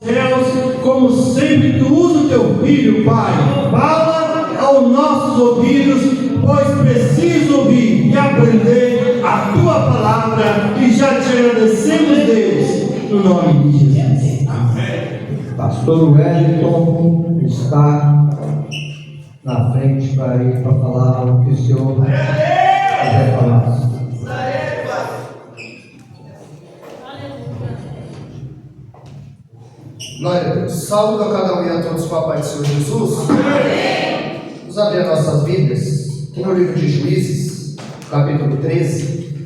Deus, como sempre tu usa o teu filho, Pai, fala aos nossos ouvidos, pois preciso ouvir e aprender a tua palavra, e já te agradecemos, Deus, no nome de Jesus. Amém. Pastor Wellington está na frente para ir para falar o que o Senhor quiser falar. Glória a Deus. Saúde a cada um e a todos com a paz do Senhor Jesus. Amém. Vamos abrir as nossas Bíblias aqui no livro de Juízes, capítulo 13.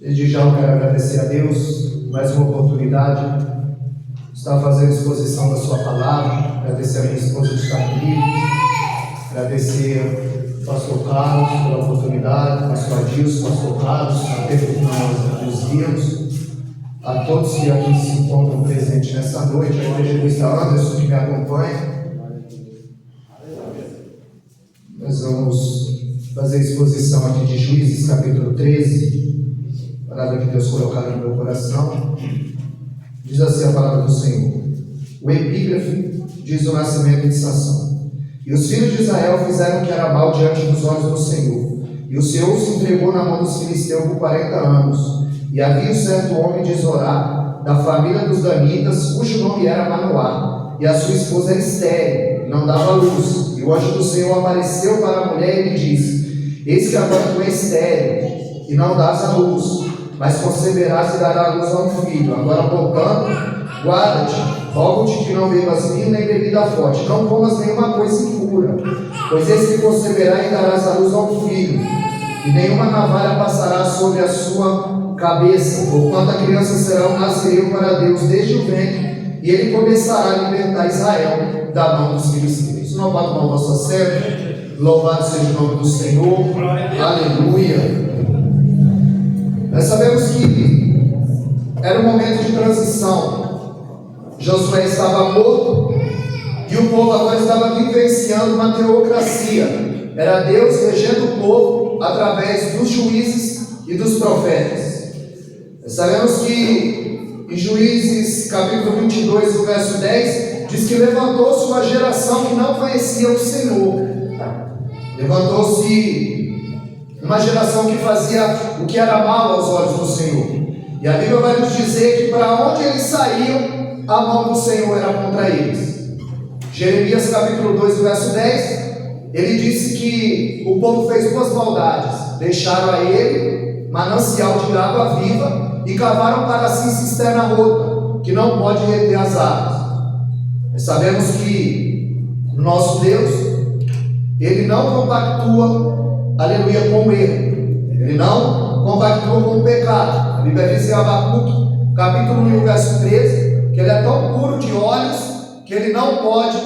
Desde já eu quero agradecer a Deus mais uma oportunidade de estar fazendo exposição da sua palavra. Agradecer a minha esposa de estar comigo. Agradecer ao pastor Carlos pela oportunidade, pastor Adilson, pastor Carlos, a tempo que nós nos vimos. A todos que aqui se encontram presentes nessa noite, a igreja do Anderson que me acompanha. Nós vamos fazer a exposição aqui de Juízes, capítulo 13. A palavra que Deus colocou no meu coração. Diz assim a palavra do Senhor. O epígrafe diz o nascimento de Sansão. E os filhos de Israel fizeram o que era mal diante dos olhos do Senhor. E o Senhor os entregou na mão dos filisteus por 40 anos. E havia um certo homem de Zorá, da família dos Danitas, cujo nome era Manoá, e a sua esposa era estéril, e não dava luz. E o anjo do Senhor apareceu para a mulher e lhe disse: Eis que agora tu és estéril, e não dás a luz, mas conceberás e darás a luz a um filho. Agora, portanto, guarda-te, rogo-te que não bebas vinho nem bebida forte, não comas nenhuma coisa impura, pois esse que conceberá e darás a luz a um filho, e nenhuma navalha passará sobre a sua cabeça, porquanto a criança será um nazireu para Deus desde o ventre, e ele começará a libertar Israel da mão dos filisteus. Não bata mal vossa serva, louvado seja o nome do Senhor, aleluia. Nós sabemos que era um momento de transição. Josué estava morto e o povo agora estava vivenciando uma teocracia. Era Deus regendo o povo através dos juízes e dos profetas. Sabemos que em Juízes capítulo 22, o verso 10, diz que levantou-se uma geração que não conhecia o Senhor. Levantou-se uma geração que fazia o que era mal aos olhos do Senhor. E a Bíblia vai nos dizer que para onde eles saíam, a mão do Senhor era contra eles. Jeremias capítulo 2, verso 10, ele disse que o povo fez duas maldades: deixaram a ele manancial de água viva e cavaram para si cisterna rota, que não pode reter as águas. Nós sabemos que o nosso Deus, Ele não compactua, aleluia, com o erro. Ele não compactua com o pecado. A Bíblia diz em Abacuque, capítulo 1, verso 13, que Ele é tão puro de olhos que Ele não pode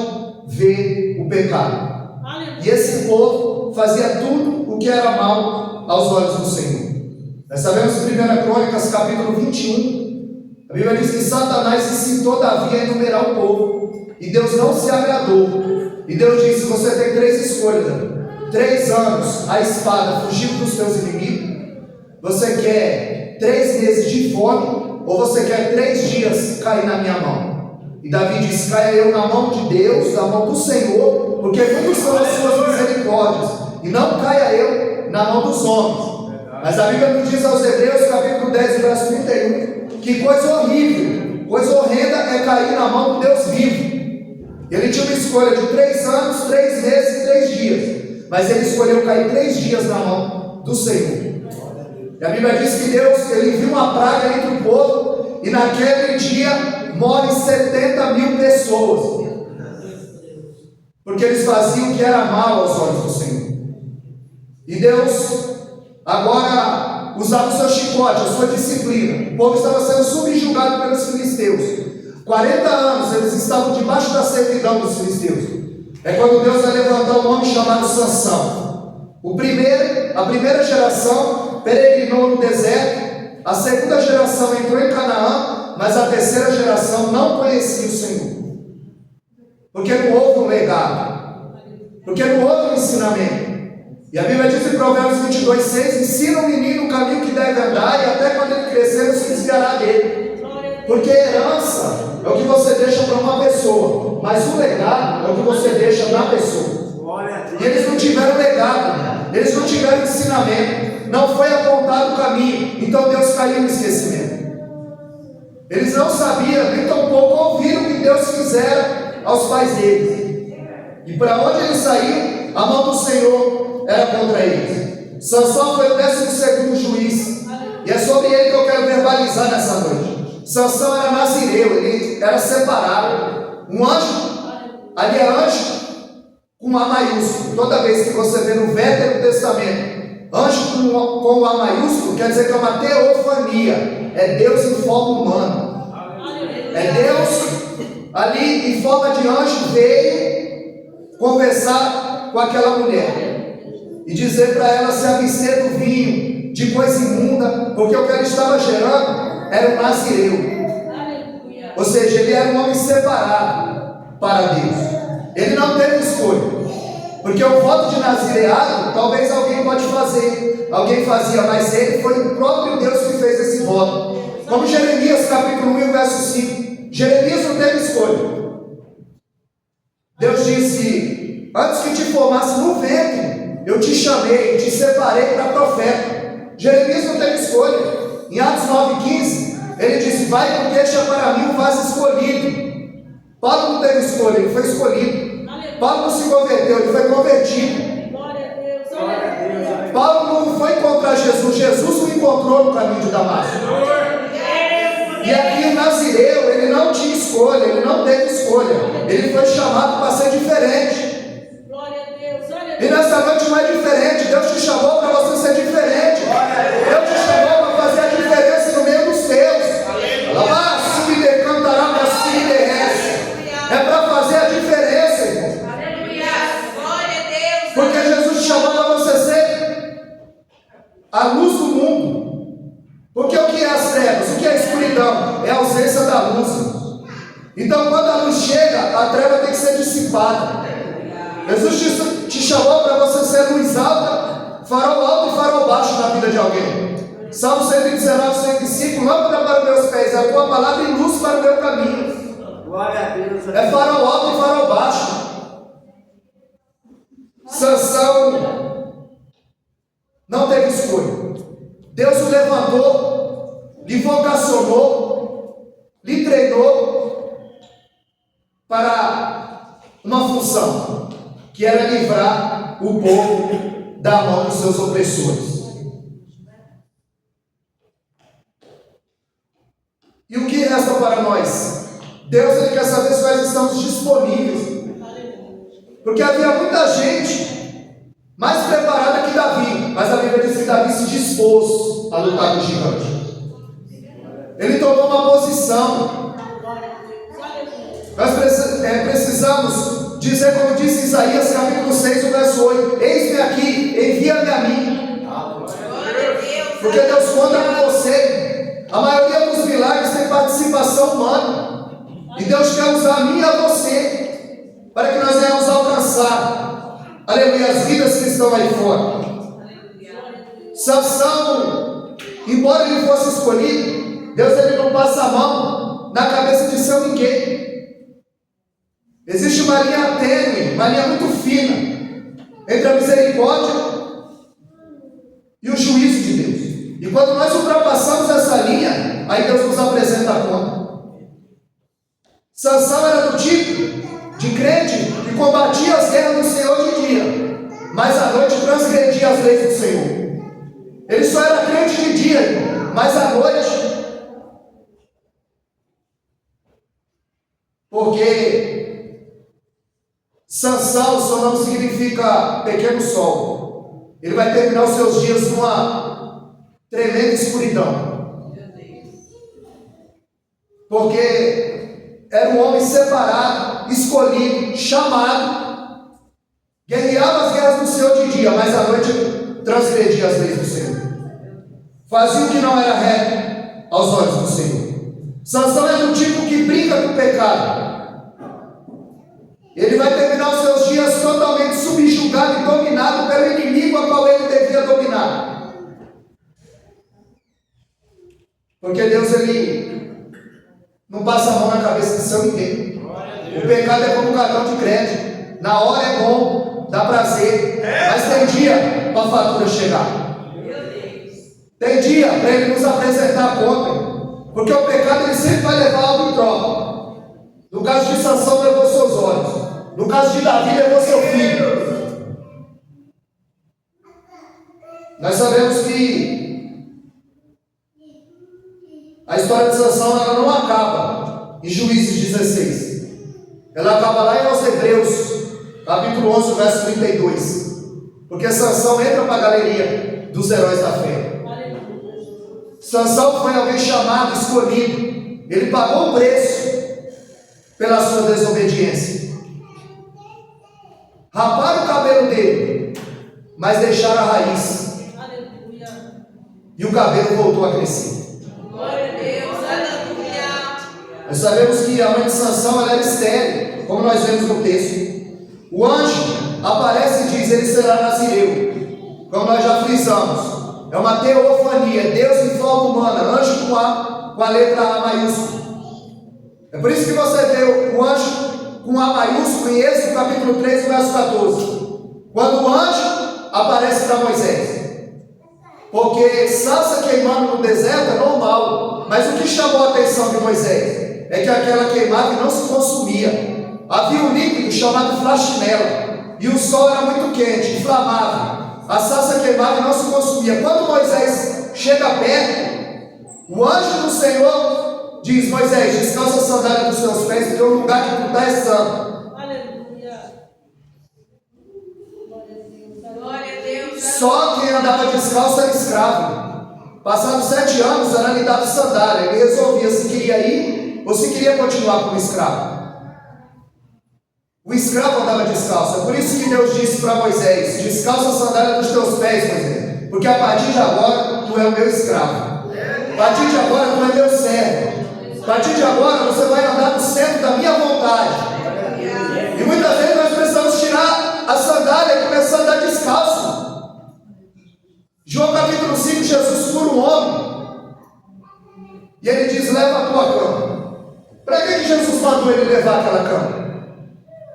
ver o pecado. E esse povo fazia tudo o que era mal aos olhos do Senhor. Nós sabemos em 1 Crônicas, capítulo 21, a Bíblia diz que Satanás incitou Davi a enumerar o povo, e Deus não se agradou. E Deus disse: você tem três escolhas, 3 anos a espada fugindo dos teus inimigos, você quer 3 meses de fome, ou você quer 3 dias cair na minha mão? E Davi disse: caia eu na mão de Deus, na mão do Senhor, porque muitas são as suas misericórdias, e não caia eu na mão dos homens. Mas a Bíblia nos diz aos Hebreus, capítulo 10, verso 31, que coisa horrível, coisa horrenda é cair na mão do Deus vivo. Ele tinha uma escolha de 3 anos, 3 meses e 3 dias, mas ele escolheu cair 3 dias na mão do Senhor. E a Bíblia diz que Deus, ele enviou uma praga entre o povo, e naquele dia morrem 70.000 pessoas, porque eles faziam o que era mal aos olhos do Senhor. E Deus agora usava o seu chicote, a sua disciplina. O povo estava sendo subjugado pelos filisteus. 40 anos eles estavam debaixo da servidão dos filisteus. É quando Deus vai levantar um homem chamado Sansão. A primeira geração peregrinou no deserto, a segunda geração entrou em Canaã, mas a terceira geração não conhecia o Senhor. Porque não houve um legado, porque não houve um ensinamento. E a Bíblia diz em Provérbios 22:6: ensina o menino o caminho que deve andar, e até quando ele crescer não se desviará dele. Porque herança é o que você deixa para uma pessoa, mas o legado é o que você deixa na pessoa. E eles não tiveram legado, eles não tiveram ensinamento, não foi apontado o caminho, então Deus caiu no esquecimento. Eles não sabiam, nem tampouco ouviram o que Deus fizera aos pais deles. E para onde eles saíram, a mão do Senhor era contra eles. Sansão foi o 12º juiz, e é sobre ele que eu quero verbalizar nessa noite. Sansão era nazireu, ele era separado. Um anjo, ali é anjo com A maiúsculo. Toda vez que você vê no Velho e no Testamento, anjo com A maiúsculo, quer dizer que é uma teofania, é Deus em forma humana. É Deus ali em forma de anjo veio conversar com aquela mulher e dizer para ela se abster do vinho, de coisa imunda, porque o que ela estava gerando era um nazireu. Ou seja, ele era um homem separado para Deus. Ele não teve escolha, porque o voto de nazireado, talvez alguém pode fazer, alguém fazia, mas ele foi o próprio Deus que fez esse voto. Como Jeremias capítulo 1, verso 5. Jeremias não teve escolha. Deus disse: antes que te formasse no ventre, eu te chamei, te separei para profeta. Jeremias não teve escolha. Em Atos 9,15, ele disse: vai porque deixa para mim o vaso escolhido. Paulo não teve escolha, ele foi escolhido. Paulo não se converteu, ele foi convertido. Paulo não foi encontrar Jesus, Jesus o encontrou no caminho de Damasco. E aqui o nazireu, ele não tinha escolha, ele não teve escolha. Ele foi chamado para ser diferente. E nessa noite não é diferente. Deus te chamou para você ser diferente. Deus te chamou para fazer a diferença no meio dos teus. É para fazer a diferença, irmão. Porque Jesus te chamou para você ser a luz do mundo. Porque o que é as trevas? O que é a escuridão? É a ausência da luz. Então, quando a luz chega, a treva tem que ser dissipada. Jesus te chamou para você ser luz alta, farol alto e farol baixo na vida de alguém. Salmo 119, 105, lâmpada para os meus pés, a tua palavra e luz para o meu caminho. Glória a Deus. É farol alto e farol baixo. Sansão não teve escolha. Deus o levantou, lhe vocacionou, lhe treinou para uma função, que era livrar o povo da mão dos seus opressores. E o que resta para nós? Deus, Ele quer saber se nós estamos disponíveis. Porque havia muita gente mais preparada que Davi, mas a Bíblia diz que Davi se dispôs a lutar com o gigante. Ele tomou uma posição. Nós precisamos dizer, como disse Isaías capítulo 6, o verso 8: eis-me aqui, envia-me a mim. Porque Deus conta com você. A maioria dos milagres tem participação humana. E Deus quer usar a mim e a você, para que nós venhamos alcançar, aleluia, as vidas que estão aí fora. Sansão, embora ele fosse escolhido, Deus ele não passa a mão na cabeça de seu ninguém. Existe uma linha tênue, uma linha muito fina, entre a misericórdia e o juízo de Deus. E quando nós ultrapassamos essa linha, aí Deus nos apresenta a conta. Sansão era do tipo de crente que combatia as guerras do Senhor de dia, mas à noite transgredia as leis do Senhor. Ele só era crente de dia, mas à noite, porque Sansão, o seu nome significa pequeno sol. Ele vai terminar os seus dias numa tremenda escuridão, porque era um homem separado, escolhido, chamado, guerreava as guerras do Senhor de dia, mas à noite transgredia as leis do Senhor, fazia o que não era reto aos olhos do Senhor. Sansão é do tipo que briga com o pecado. Ele vai terminar os seus dias totalmente subjugado e dominado pelo inimigo a qual ele devia dominar. Porque Deus, ele Não passa a mão na cabeça de seu ninguém. O pecado é como um cartão de crédito. Na hora é bom, dá prazer, mas tem dia para a fatura chegar. Tem dia para ele nos apresentar a conta, porque o pecado ele sempre vai levar algo em troca. No caso de Sansão, levou seus olhos. No caso de Davi, levou seu filho. Nós sabemos que a história de Sansão ela não acaba em Juízes 16. Ela acaba lá em Hebreus, capítulo 11, verso 32. Porque Sansão entra para a galeria dos heróis da fé. Sansão foi alguém chamado, escolhido. Ele pagou o preço pela sua desobediência. Raparam o cabelo dele, mas deixaram a raiz. E o cabelo voltou a crescer. Glória a Deus, aleluia. Nós sabemos que a mãe de Sansão ela era estéril, como nós vemos no texto. O anjo aparece e diz: ele será nazireu. Como nós já frisamos, é uma teofania, Deus em forma humana, anjo com a letra A maiúscula. É por isso que você vê o anjo com A maiúsculo em Êxodo capítulo 3, verso 14. Quando o anjo aparece para Moisés. Porque sarça queimando no deserto é normal, mas o que chamou a atenção de Moisés é que aquela queimada não se consumia. Havia um líquido chamado flashinela, e o sol era muito quente, inflamável. A sarça queimada não se consumia. Quando Moisés chega perto, o anjo do Senhor diz: Moisés, descalça a sandália dos teus pés, porque o lugar que tu está é santo. Aleluia. Glória a Deus. Só quem andava descalço era escravo. Passados 7 anos era lhe dado sandália. Ele resolvia se queria ir ou se queria continuar como escravo. O escravo andava descalço. É por isso que Deus disse para Moisés: descalça a sandália dos teus pés, Moisés, porque a partir de agora tu é o meu escravo. A partir de agora tu é meu servo. A partir de agora você vai andar no centro da minha vontade. E muitas vezes nós precisamos tirar a sandália e começar a andar descalço. João capítulo 5, Jesus cura um homem. E ele diz: leva a tua cama. Para que Jesus mandou ele levar aquela cama?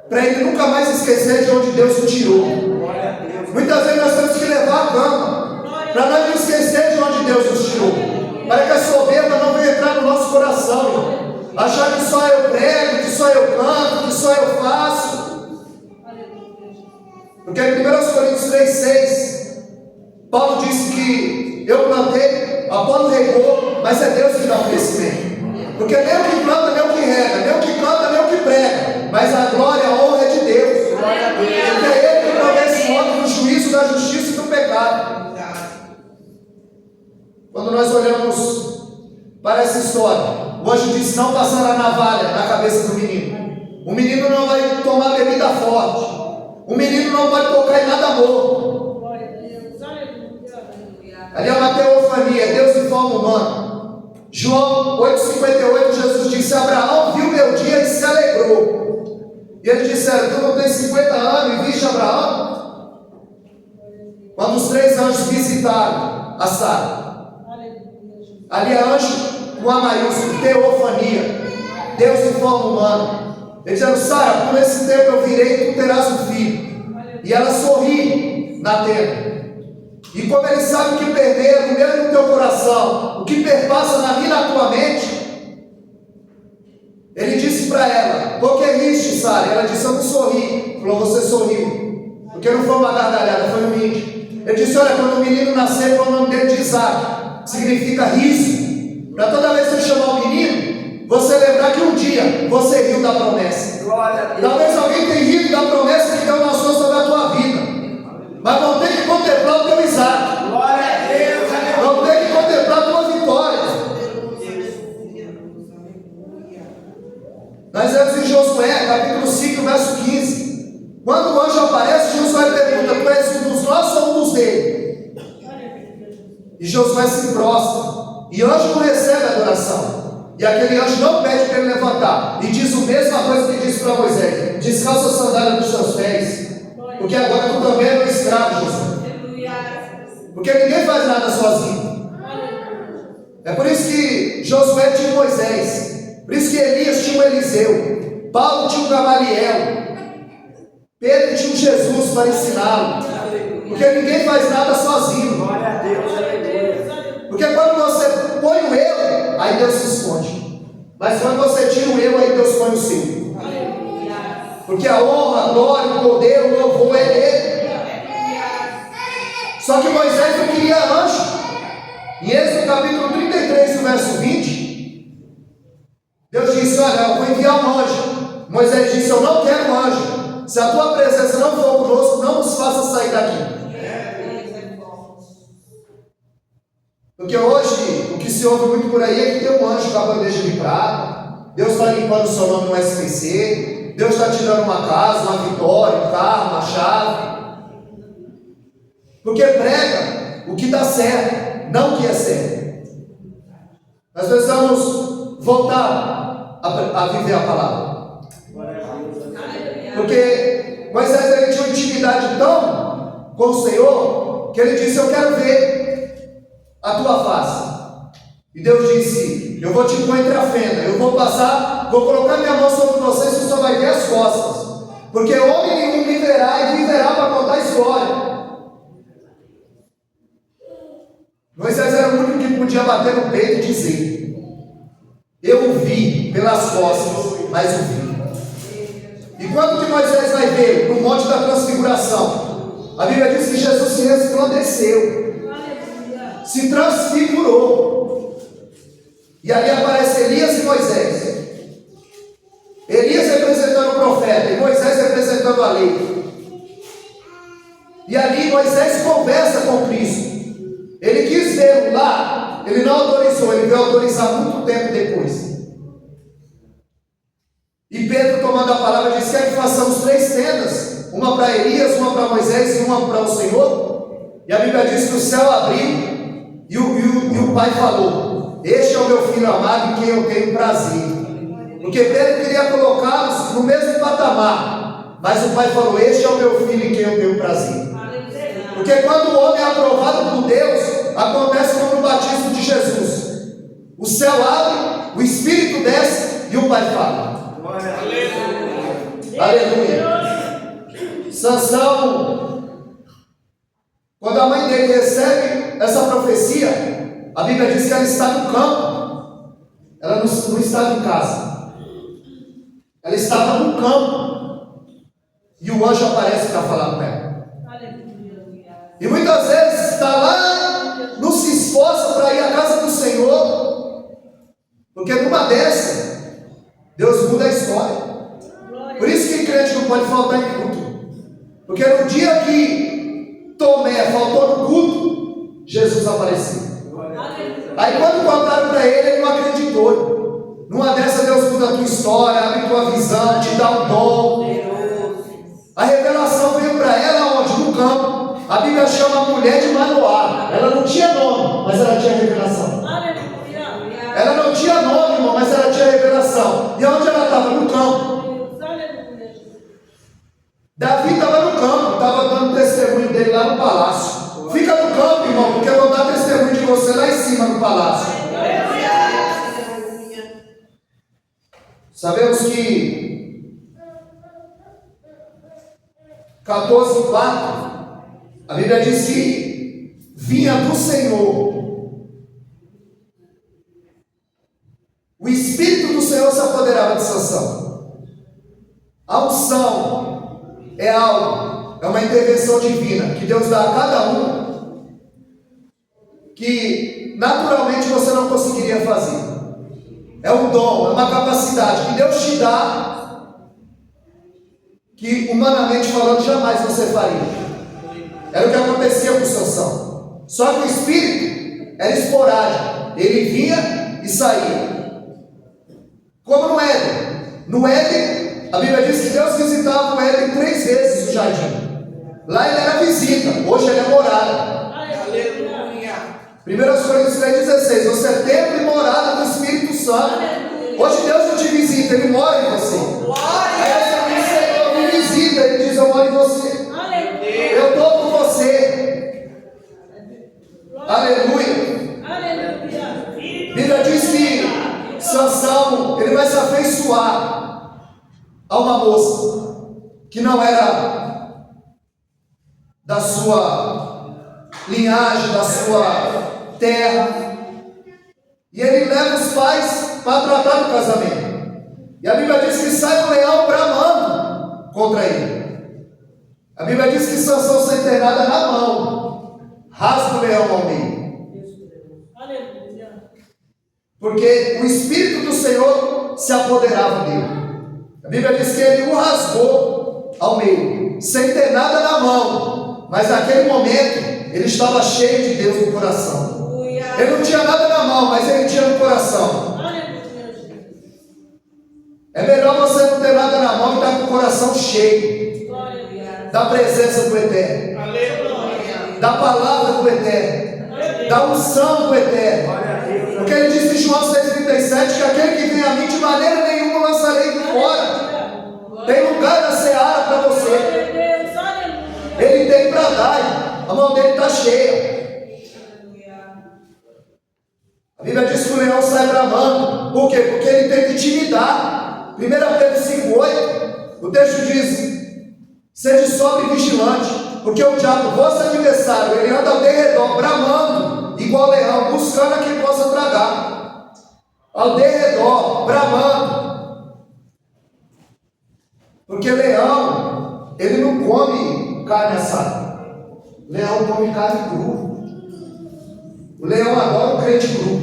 Para ele nunca mais esquecer de onde Deus o tirou. Muitas vezes nós temos que levar a cama para nós não esquecer de onde Deus nos tirou, para que a soberba não venha entrar no nosso coração, achar que só eu prego, que só eu canto, que só eu faço. Porque em 1 Coríntios 3,6 Paulo disse que eu plantei, Apolo regou, mas é Deus que dá o crescimento. Porque nem o que planta, nem o que rega, nem o que canta, nem o que prega, mas a glória, a honra é de Deus. Porque é Ele que provê esse homem do juízo, da justiça e do pecado. Quando nós olhamos para essa história, o anjo disse: não passará navalha na cabeça do menino. O menino não vai tomar bebida forte. O menino não pode tocar em nada morto. Glória a Deus, aleluia. Ali é uma teofania, Deus em forma humana. João 8,58, Jesus disse: Abraão viu meu dia e se alegrou. E eles disseram: tu não tens 50 anos e viste Abraão? Quando os 3 anjos visitaram a Sara, ali é anjo com A maiúsculo, teofania, Deus em forma humana. Eles disseram: Sara, por esse tempo eu virei e tu terás um filho. E ela sorri na tenda. E como ele sabe o que perder no meio do teu coração, o que perpassa na minha e na tua mente, ele disse para ela: por que riste, Sara? Ela disse: eu não sorri. Falou: você sorriu, porque não foi uma gargalhada, foi um índio. Ele disse: olha, quando o menino nascer, põe o nome dele de Isaac, significa riso, para toda vez que você chamar o menino, você lembrar que um dia você riu da promessa. Talvez alguém tenha rido da promessa que Deus lançou sobre a tua vida, mas vão ter que contemplar o teu Isaac. Glória a Deus. Vão ter que contemplar a tua vitória. Nós vemos em Josué, capítulo 5, verso 15. Quando o anjo aparece, Josué pergunta: tu és um dos nossos ou um dos dele? E Josué se prostra. E anjo não recebe adoração. E aquele anjo não pede para ele levantar. E diz a mesma coisa que disse para Moisés: descalça a sandália dos teus pés, porque agora tu também é meu escravo, Josué. Porque ninguém faz nada sozinho. É por isso que Josué tinha Moisés. Por isso que Elias tinha um Eliseu, Paulo tinha um Gamaliel, Pedro tinha um Jesus para ensiná-lo. Porque ninguém faz nada sozinho. Glória a Deus, aleluia. Porque quando você põe o eu, aí Deus se esconde. Mas quando você tira o eu, aí Deus põe o seu. Porque a honra, a glória, o poder, o louvor é dele. Só que Moisés não queria anjo. Em Êxodo capítulo 33, verso 20, Deus disse: olha, eu vou enviar um anjo. Moisés disse: eu não quero um anjo. Se a tua presença não for conosco, não nos faça sair daqui. Porque hoje, o que se ouve muito por aí é que tem um anjo com a bandeja de prata. Deus está limpando o seu nome no SPC. Deus está te dando uma casa, uma vitória, um carro, uma chave. Porque prega o que dá certo, não o que é certo. Nós precisamos voltar a viver a palavra. Porque Moisés ele tinha uma intimidade tão com o Senhor que ele disse: eu quero ver a tua face. E Deus disse: eu vou te pôr entre a fenda, eu vou passar, vou colocar minha mão sobre você, você só vai ver as costas. Porque homem nenhum me verá e viverá para contar a história. Moisés era o único que podia bater no peito e dizer: eu o vi pelas costas, mas o vi. E quando que Moisés vai ver? No Monte da Transfiguração. A Bíblia diz que Jesus se resplandeceu, se transfigurou. E ali aparece Elias e Moisés. Elias representando o profeta e Moisés representando a lei. E ali Moisés conversa com Cristo. Ele quis ver lá, ele não autorizou, ele veio autorizar muito tempo depois. E Pedro, tomando a palavra, disse: quer que façamos 3 tendas, uma para Elias, uma para Moisés e uma para o Senhor? E a Bíblia diz que o céu abriu e o Pai falou: este é o meu filho amado em quem eu tenho prazer. Porque Pedro queria colocá-los no mesmo patamar, mas o Pai falou: este é o meu filho em quem eu tenho prazer. Porque quando o homem é aprovado por Deus, acontece como no batismo de Jesus: o céu abre, o Espírito desce e o Pai fala. Aleluia. Sansão, quando a mãe dele recebe essa profecia, a Bíblia diz que ela está no campo, ela não estava em casa, ela estava no campo, e o anjo aparece para falar com ela. E muitas vezes está lá, não se esforça para ir à casa do Senhor, porque numa dessa Deus muda a história. Por isso que crente não pode faltar em culto. Porque no dia que Tomé faltou no culto, Jesus apareceu. Aí quando contaram para ele, ele não acreditou. Numa dessa Deus muda a tua história, abre tua visão, te dá um dom. A revelação veio para ela onde? No campo. A Bíblia chama a mulher de Manoá. Ela não tinha nome, mas ela tinha revelação. Ela não tinha nome, irmão, mas ela tinha revelação. E onde ela estava? No campo. Davi estava no campo, estava dando testemunho dele lá no palácio. Fica no campo, irmão, porque eu vou dar testemunho de você lá em cima no palácio. Sabemos que 14:4, a Bíblia diz que vinha do Senhor. O Espírito do Senhor se apoderava de Sansão. A unção é algo, é uma intervenção divina que Deus dá a cada um, que naturalmente você não conseguiria fazer. É um dom, é uma capacidade que Deus te dá, que humanamente falando jamais você faria. Era o que acontecia com Sansão. Só que o Espírito era esporádico, ele vinha e saía. Como no Éden. No Éden, a Bíblia diz que Deus visitava o Éden 3 vezes o jardim. Lá ele era visita, hoje ele é morada. Aleluia. 1 Coríntios 3,16: você é templo e morada do Espírito Santo. Hoje Deus não te visita, ele mora em você. Aí você diz: Senhor, me visita. Ele diz: eu moro em você. Eu estou com você. Aleluia. A Bíblia diz que Sansão, ele vai a uma moça que não era da sua linhagem, da sua terra. E ele leva os pais para tratar do casamento. E a Bíblia diz que sai um leão bramando contra ele. A Bíblia diz que Sansão, sem ter nada na mão, rasga o leão ao meio. Aleluia. Porque o Espírito do Senhor se apoderava dele. A Bíblia diz que ele o rasgou ao meio, sem ter nada na mão. Mas naquele momento, ele estava cheio de Deus no coração. Ele não tinha nada na mão, mas ele tinha no coração. É melhor você não ter nada na mão e estar com o coração cheio da presença do Eterno, da palavra do Eterno, da unção do Eterno. Porque ele diz em João 6,37 que aquele que vem a mim de maneira nenhuma lançarei fora. Tem lugar na seara para você. Ele tem para dar, a mão dele está cheia. A Bíblia diz que o leão sai bramando. Por quê? Porque ele tem intimidade. 1 Pedro 5,8, o texto diz: sede sóbrio e vigilante, porque o diabo, vosso adversário, ele anda ao derredor, bramando, igual leão, buscando a quem possa tragar. Ao derredor, bramando. Porque leão, ele não come carne assada. Leão come carne crua. O leão adora um crente cru.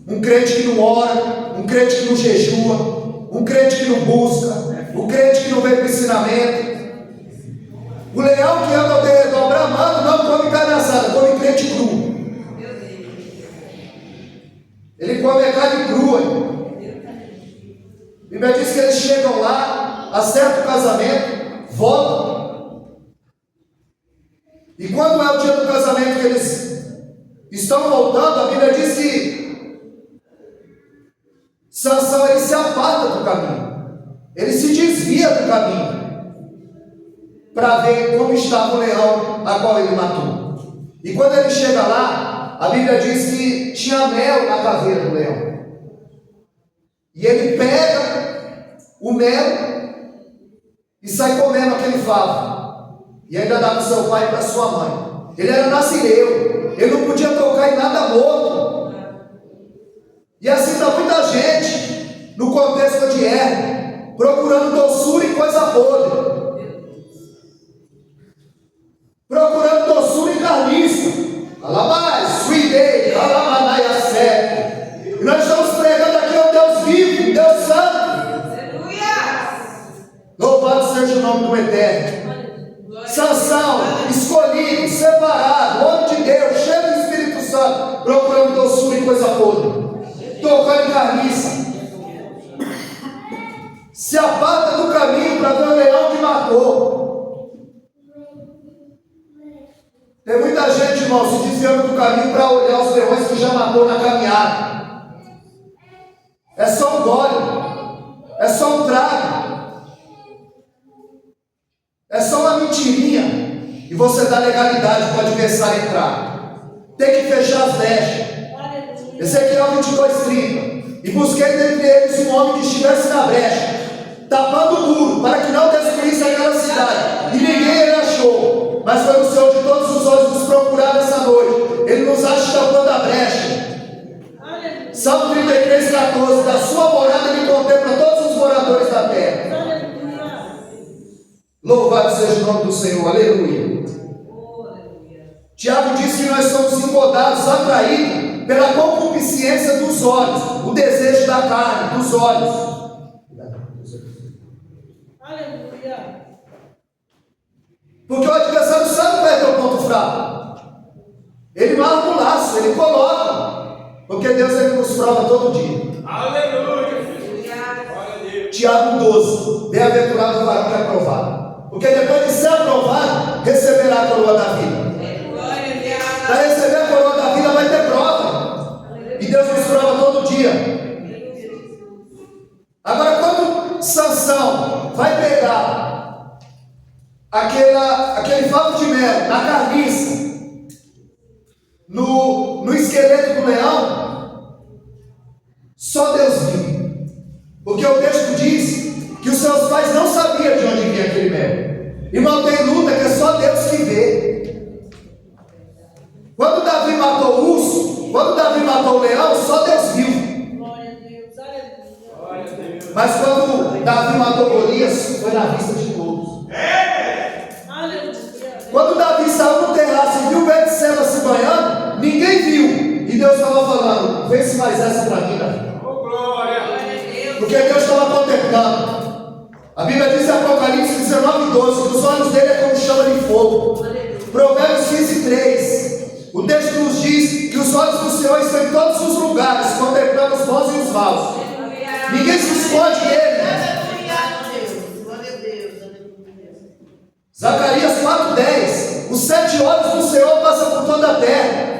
Um crente que não ora, um crente que não jejua, um crente que não busca, um crente que não vem para o ensinamento. O leão que anda ao derredor bramando não come carne assada, come crente cru. Ele come a carne crua. A Bíblia diz que eles chegam lá, acertam o casamento, voltam. E quando é o dia do casamento que eles estão voltando, a Bíblia diz que Sansão, ele se aparta do caminho, ele se desvia do caminho para ver como estava o leão a qual ele matou. E quando ele chega lá, a Bíblia diz que tinha mel na caveira do leão. E ele pega o mel e sai comendo aquele favo. E ainda dá para o seu pai e para sua mãe. Ele era nazireu, ele não podia tocar em nada morto. E assim está muita gente no contexto de erro, procurando doçura em coisa podre, procurando doçura em carniça. Alabás, suidei, alamanai seco. E nós estamos pregando aqui ao Deus vivo, Deus santo. Louvado seja o nome do Eterno. Sansão, escolhido, separado, homem de Deus, cheio do Espírito Santo, procurando doçura em coisa podre, tocando em carniça. Se aparta do caminho para ver o leão que matou. Tem muita gente, irmão, se desviando do caminho para olhar os leões que já matou na caminhada. É só um gole, é só um trago, é só uma mentirinha, e você dá legalidade para o adversário entrar. Tem que fechar as brechas. Ezequiel 22:30. E busquei dentre eles um homem que estivesse na brecha, tapando o muro, para que não destruísse aquela cidade. E ninguém ele achou. Mas foi o Senhor de todos os olhos nos procurar nessa noite. Ele nos acha tapando a brecha. Salmo 33:14. Da sua morada ele contempla todos os moradores da terra. Louvado seja o nome do Senhor, aleluia. Tiago diz que nós somos engodados, atraídos pela concupiscência dos olhos, o desejo da carne, dos olhos. Aleluia. Porque o adversário sabe qual é teu ponto fraco. Ele marca o laço, ele coloca. Porque Deus ele nos prova todo dia. Aleluia. Tiago 12. Bem-aventurado o varão que é aprovado. Porque depois de ser aprovado, receberá a coroa da vida. Para receber a coroa da vida vai ter prova. E Deus nos prova todo dia. Agora, quando Sansão vai pegar aquele favo de mel na carniça, no esqueleto do leão, só Deus viu. Porque o texto diz que os seus Irmão, tem luta que é só Deus que vê. Quando Davi matou o urso, quando Davi matou o leão, só Deus viu. Glória a Deus. Aleluia. Mas quando Davi matou Golias, foi na vista de todos. Aleluia. Quando Davi saiu no terraço e viu Betseba se banhando, ninguém viu. E Deus estava falando: vê se mais essa para mim, Davi. Porque Deus estava contemplando. A Bíblia diz em Apocalipse 19:12 que os olhos dele é como chama de fogo. Provérbios 15:3. O texto nos diz que os olhos do Senhor estão em todos os lugares, contemplando os bons e os maus. Ninguém se esconde dele. Zacarias 4:10. Os 7 olhos do Senhor passam por toda a terra.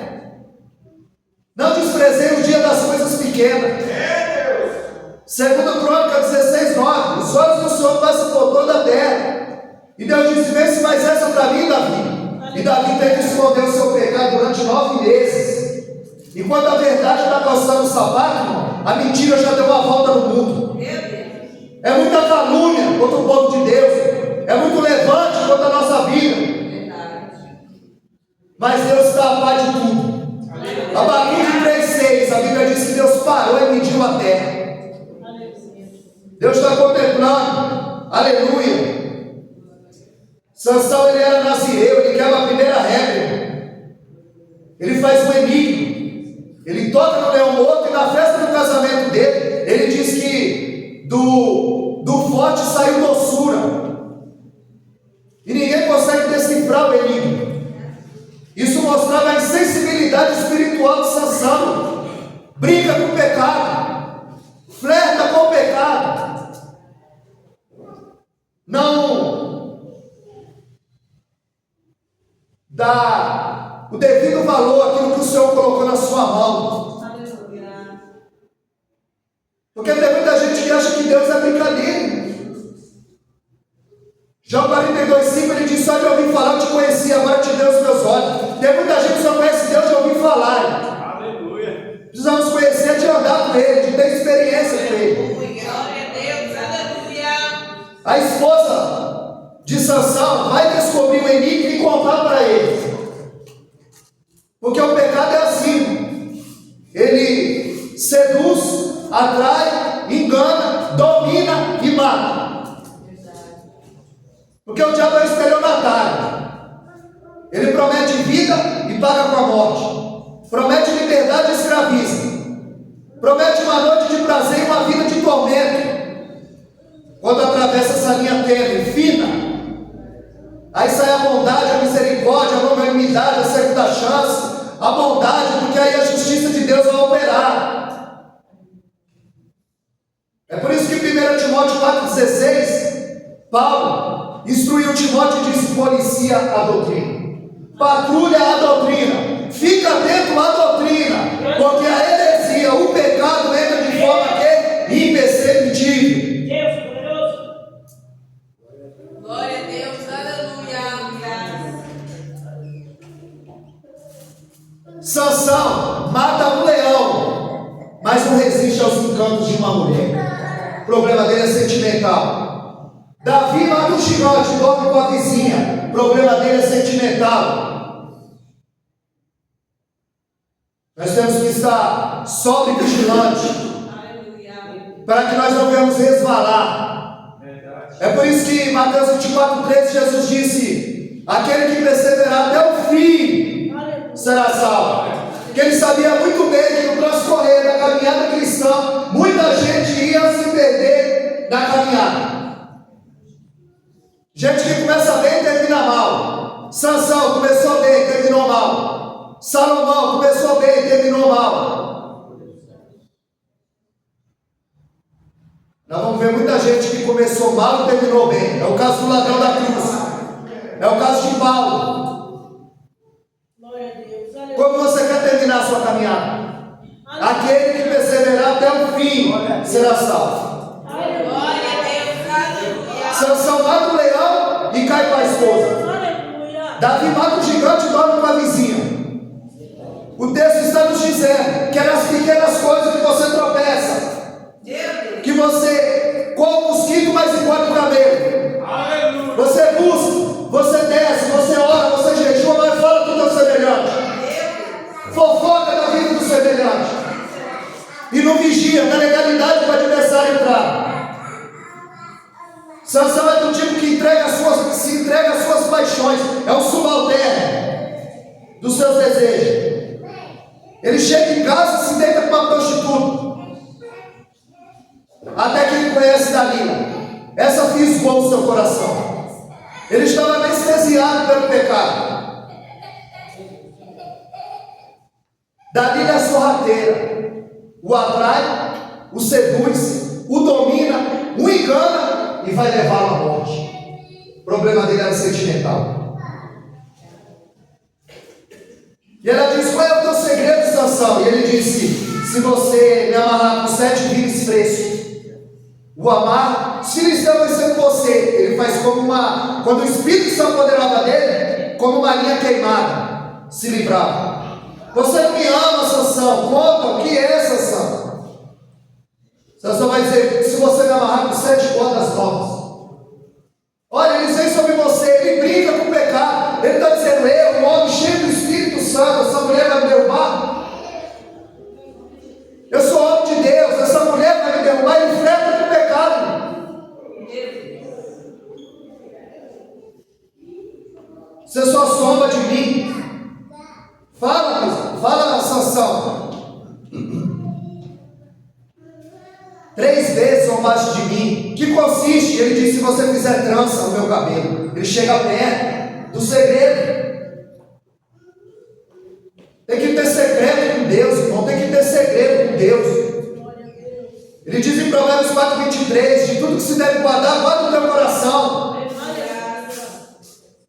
Não desprezei o dia das coisas pequenas. Segundo Crônica 16:9. Os olhos do Senhor passam por toda a terra. E Deus disse: vê se mais essa para mim, Davi. E Davi teve que esconder o seu pecado durante 9 meses. Enquanto a verdade está calçando o sapato, irmão, a mentira já deu uma volta no mundo. É muita calúnia contra o povo de Deus. É muito levante contra a nossa vida. Mas Deus está a par de tudo. Abacuque 3:6, a Bíblia diz que Deus parou e mediu a terra. Deus está contemplando. Aleluia. Sansão, ele era nazireu, ele quebra a primeira regra. Ele faz um enigma. Ele toca no leão morto e na festa do casamento dele, ele diz que do forte saiu doçura. E ninguém consegue decifrar o enigma. Isso mostrava a insensibilidade espiritual de Sansão. Brinca com o pecado. Flerta com o pecado. Não dá o devido valor àquilo que o Senhor colocou na sua mão. Porque tem muita gente que acha que Deus é brincadeira. João 42:5, ele diz: só de ouvir falar eu te conheci, agora te dei os meus olhos. Tem muita gente que só conhece Deus de ouvir falar. Aleluia. Precisamos conhecer de andar com Ele, de ter experiência com Ele. A esposa de Sansão vai descobrir o enigma e contar para ele. Porque o pecado é assim. Ele seduz, atrai, engana, domina e mata. Porque o diabo é o estelionatário. Ele promete vida e paga com a morte. Promete liberdade e escraviza. Promete uma noite de prazer e uma vida de tormento. Quando atravessa essa linha tênue, fina, aí sai a bondade, a misericórdia, a longanimidade, a segunda chance, a bondade, porque aí a justiça de Deus vai operar. É por isso que 1 Timóteo 4,16, Paulo instruiu Timóteo e disse: policia a doutrina, patrulha a doutrina, fica atento à doutrina, porque a heresia, o pecado entra de forma que imperceptível. Glória a Deus, aleluia. Sansão mata um leão, mas não resiste aos encantos de uma mulher. O problema dele é sentimental. Davi mata um gigante, dorme com a vizinha. O problema dele é sentimental. Nós temos que estar sóbrio e vigilante, para que nós não venhamos resvalar. É por isso que em Mateus 24:13 Jesus disse: aquele que perseverar até o fim será salvo. Porque ele sabia muito bem que no transcorrer da caminhada cristã, muita gente ia se perder na caminhada. Gente que começa bem e termina mal. Sansão começou bem e terminou mal. Salomão começou bem e terminou mal. Nós vamos ver muita gente que começou mal e terminou bem. É o caso do ladrão da cruz. É o caso de Paulo. Como você quer terminar a sua caminhada? Aquele que perseverar até o fim será salvo. Sansão mata o leão e cai com a esposa. Davi mata o gigante e dorme com a vizinha. O texto está nos dizendo que é nas pequenas coisas que você tropeça, que você come o mosquito, mas engole o cabelo. Você busca, Sansão é do tipo que se entrega às suas paixões, é um subalterno dos seus desejos. Ele chega em casa e se deita com uma prostituta, até que ele conhece Dalila. Essa fisgou o seu coração. Ele estava anestesiado pelo pecado. Dalila é sorrateira, o atrai, o seduz, o domina, o engana e vai levá-lo à morte. O problema dele era sentimental. E ela diz: qual é o teu segredo, Sansão? E ele disse: se você me amarrar com 7 vires frescos, o amar, os filisteus vai ser com você. Ele faz como quando o Espírito se apoderava dele, como uma linha queimada, se livrava. Você não me ama, Sansão. Conta, o que é, Sansão? Sansão vai dizer: se você me amarrar com 7 cordas novas. Olha, eles vêm sobre você, ele brinca com o pecado. Ele está dizendo: eu, um homem cheio do Espírito Santo, essa mulher vai me derrubar. Eu sou homem de Deus, essa mulher vai me derrubar. Ele enfrenta com o pecado. Você só sombra de mim. Fala, Sansão. 3 vezes zombaste de mim. Que consiste? Ele disse: se você fizer trança no meu cabelo. Ele chega perto do segredo. Tem que ter segredo com Deus, irmão. Tem que ter segredo com Deus. Ele diz em Provérbios 4:23: de tudo que se deve guardar, guarda o teu coração.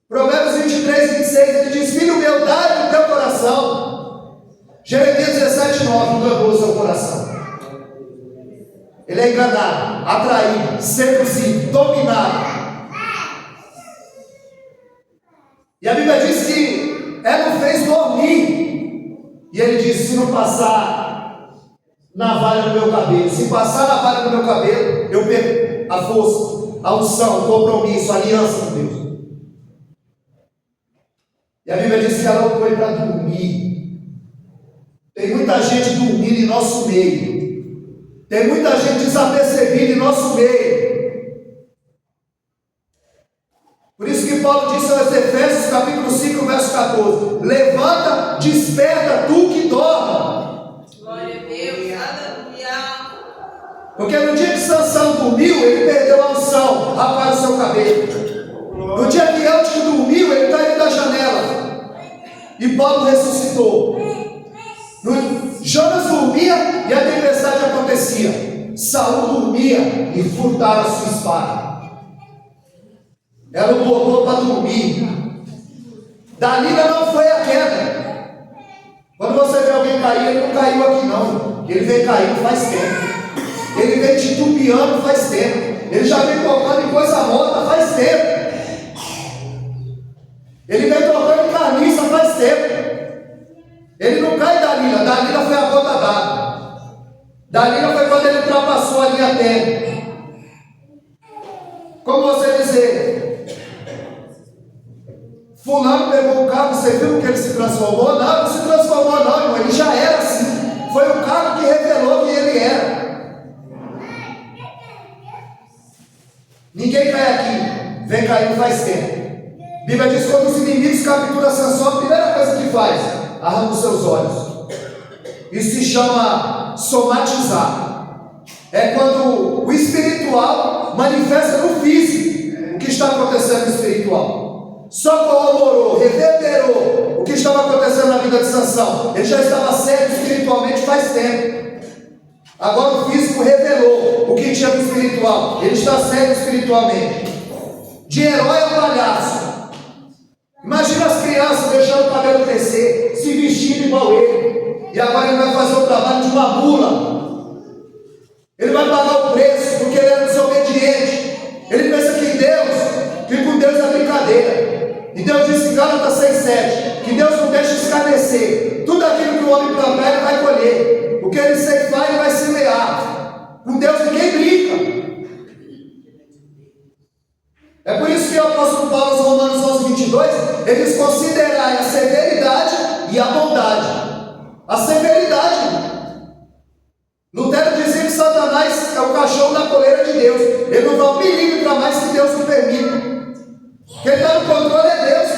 Provérbios 23:26, ele diz: filho meu, dá-lhe o teu coração. Jeremias 17:9, enganou o seu coração. Ele é enganado, atraído, seduzido, dominado. E a Bíblia diz que ela o fez dormir. E ele disse: se não passar navalha no meu cabelo, se passar navalha no meu cabelo, eu perco a força, a unção, o compromisso, a aliança com Deus. E a Bíblia diz que ela o foi para dormir. Tem muita gente dormindo em nosso meio. Tem muita gente desapercebida em nosso meio. Por isso que Paulo disse aos Efésios, capítulo 5, verso 14: levanta, desperta tu que dorme. Glória a Deus, aleluia. Porque no dia que Sansão dormiu, ele perdeu a unção, rapar o seu cabelo. No dia que Eutico dormiu, ele caiu da janela. E Paulo ressuscitou. Jonas dormia e a tempestade acontecia. Saul dormia e furtaram a sua espada. Ela o botou para dormir. Dalila não foi a queda. Quando você vê alguém cair, ele não caiu aqui não. Ele vem caindo faz tempo. Ele vem titubeando faz tempo. Ele já vem tocando em coisa morta faz tempo. Ele vem tocando em carniça faz tempo. Ele não cai Dalila. Dalila foi a gota d'água. Dalila foi quando ele ultrapassou a linha tênue. Como você dizer: fulano pegou o carro, você viu que ele se transformou? Não, não se transformou não, irmão. Ele já era assim. Foi o carro que revelou que ele era. Ninguém cai aqui. Vem caindo faz tempo. A Bíblia diz que quando os inimigos capturam Sansão, a primeira coisa que faz: arranca os seus olhos. Isso se chama somatizar. É quando o espiritual manifesta no físico o que está acontecendo no espiritual. Só corroborou, reverberou o que estava acontecendo na vida de Sansão. Ele já estava cego espiritualmente faz tempo. Agora o físico revelou o que tinha no espiritual. Ele está cego espiritualmente. De herói a palhaço. Imagina as crianças deixando o cabelo crescer, se vestindo igual ele. E agora ele vai fazer o trabalho de uma mula. Ele vai pagar o preço porque ele era desobediente. Ele pensa que com Deus é brincadeira. E Deus disse em Gálatas 6:7 que Deus não deixa escarnecer. Tudo aquilo que o homem plantar, ele vai colher. O que ele ceifar, ele vai semear. Com Deus ninguém brinca. É por isso que o apóstolo Paulo, aos Romanos 11:22, ele diz: considerai a severidade e a bondade. A severidade. Lutero dizia que Satanás é o cachorro da coleira de Deus. Ele não dá 1 milímetro a mais que termina. Quem está no controle é Deus.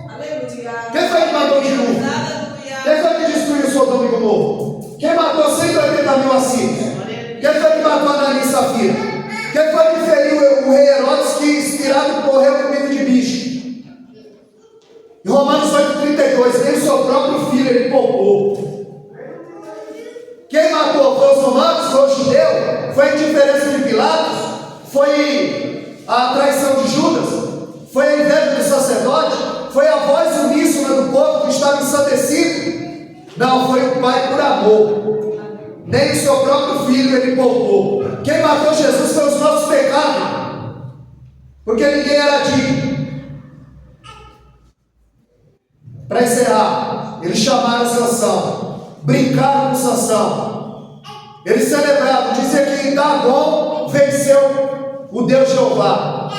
Aleluia. Quem foi que matou Jeú? Aleluia. Quem foi que destruiu Sodoma e Gomorra? Quem matou 180 mil assírios? Quem foi que matou Ananias e Safira? Quem foi que feriu o rei Herodes, que inspirado morreu com medo de bicho? Em Romanos 8,32, nem o seu próprio filho ele poupou. Quem matou foi os romanos, foi o judeu, foi a indiferença de Pilatos, foi a traição de Judas, foi a inveja do sacerdote, foi a voz uníssona do povo que estava ensandecido. Não, foi o Pai por amor. Nem o seu próprio filho ele poupou. Quem matou Jesus foi os nossos pecados, porque ninguém era digno. Para encerrar, eles chamaram Sansão, brincaram com Sansão, eles celebravam, dizia que Dagon venceu o Deus Jeová,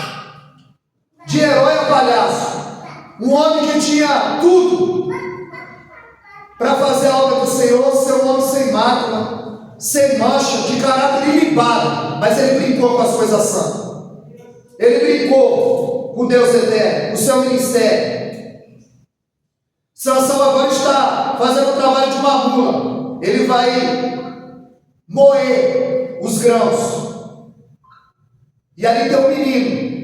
de herói a palhaço, um homem que tinha tudo para fazer a obra do Senhor, ser um homem sem mácula, sem mancha, de caráter ilibado, mas ele brincou com as coisas santas, ele brincou com Deus eterno, com o seu ministério. Sansão agora está fazendo o trabalho de uma mula. Ele vai moer os grãos. E ali tem um menino.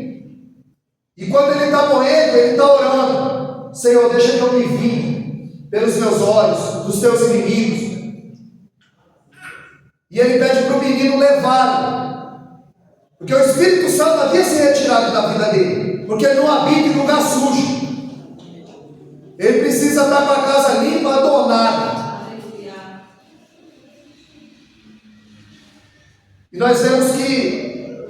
E quando ele está moendo, ele está orando: Senhor, deixa que eu me vingue pelos meus olhos, dos teus inimigos. E ele pede para o menino levá-lo, porque o Espírito Santo havia se retirado da vida dele, porque ele não habita em lugar sujo. Ele precisa estar com a casa limpa, adornada. E nós vemos que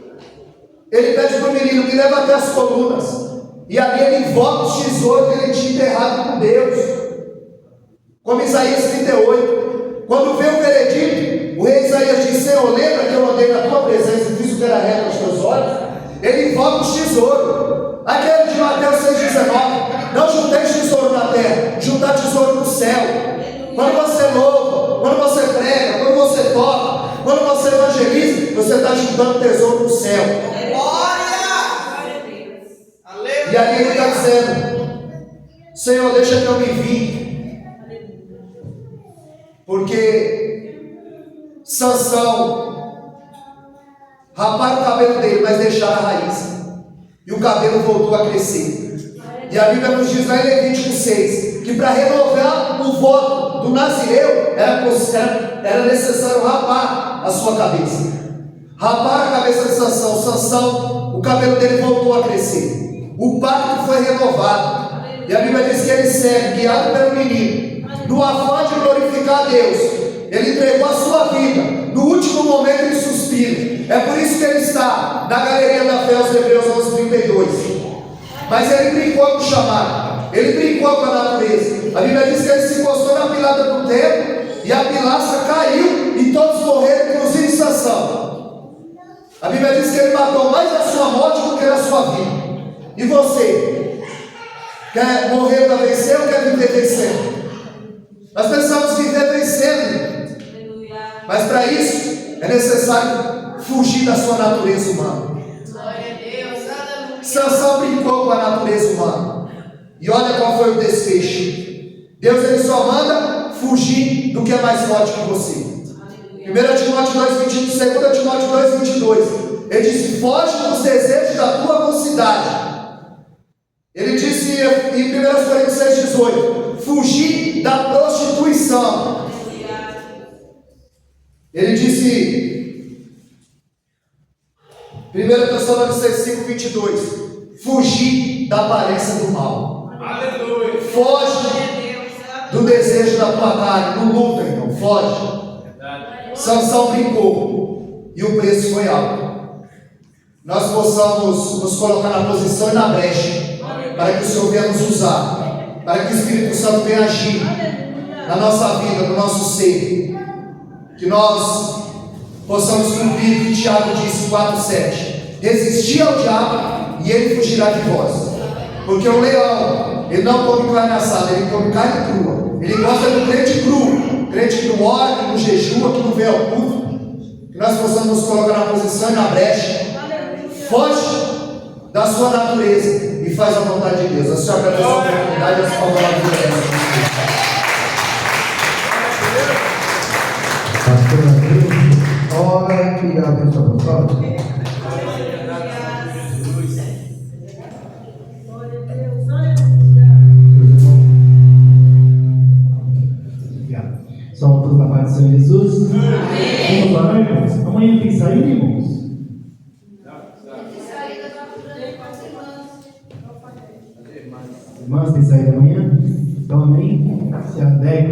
ele pede para o menino: me leva até as colunas. E ali ele invoca os tesouros que ele tinha enterrado com Deus, como Isaías 38. Quando vê o veredito, o rei Isaías diz: Senhor, lembra que eu andei na tua presença e fiz o que era reto aos teus olhos? Ele invoca os tesouros. Aquele de Mateus 6,19: não junteis tesouro na terra, juntar tesouro no céu. Quando você louva, quando você prega, quando você toca, quando você evangeliza, você está juntando tesouro no céu. E ali ele está dizendo: Senhor, deixa que eu me vingue. Porque Sansão raparam o cabelo dele, mas deixaram a raiz. E o cabelo voltou a crescer. E a Bíblia nos diz lá em Levítico 6 que para renovar o voto do Nazireu era necessário rapar a sua cabeça. Rapar a cabeça de Sansão. Sansão, o cabelo dele voltou a crescer. O pacto foi renovado. E a Bíblia diz que ele segue, guiado pelo menino, no afã de glorificar a Deus. Ele entregou a sua vida. No último momento ele suspira. É por isso que ele está na galeria da fé, aos Hebreus 11:32. Mas ele brincou com o chamado, ele brincou com a natureza. A Bíblia diz que ele se encostou na pilastra do templo e a pilastra caiu e todos morreram, inclusive Sansão. A Bíblia diz que ele matou mais a sua morte do que a sua vida. E você? Quer morrer para vencer ou quer viver vencendo? Nós precisamos viver vencendo. Mas para isso é necessário fugir da sua natureza humana. Sansão brincou com a natureza humana. E olha qual foi o desfecho. Deus ele só manda fugir do que é mais forte que você. 1 Timóteo 2,22, 2 Timóteo 2,22. Ele disse: foge dos desejos da tua mocidade. Ele disse em 1 Coríntios 6,18: fugir da prostituição. Ele disse 1 Tessalonicenses 5,22: fugir da aparência do mal. Aleluia. Foge do desejo da tua carne. Não luta, então, foge. Sansão brincou e o preço foi alto. Nós possamos nos colocar na posição e na brecha, para que o Senhor venha nos usar, para que o Espírito Santo venha agir na nossa vida, no nosso ser, que nós possamos cumprir o que Tiago disse 4,7: resistir ao diabo e ele fugirá de vós. Porque o leão, ele não come carne assada, ele come carne crua. Ele gosta do crente cru, crente que não ora, que não jejua, que não vê ao culto. Que nós possamos nos colocar na posição e na brecha. Foge da sua natureza e faz a vontade de Deus. A senhora agradece a oportunidade e a sua palavra de Pastor, ora e dá a bênção apostólica. Só todos da paz do Senhor Jesus. Vamos lá, irmãos. Amanhã tem saída, irmãos? Irmãs, tem saída amanhã? Então, amém? Se a Deco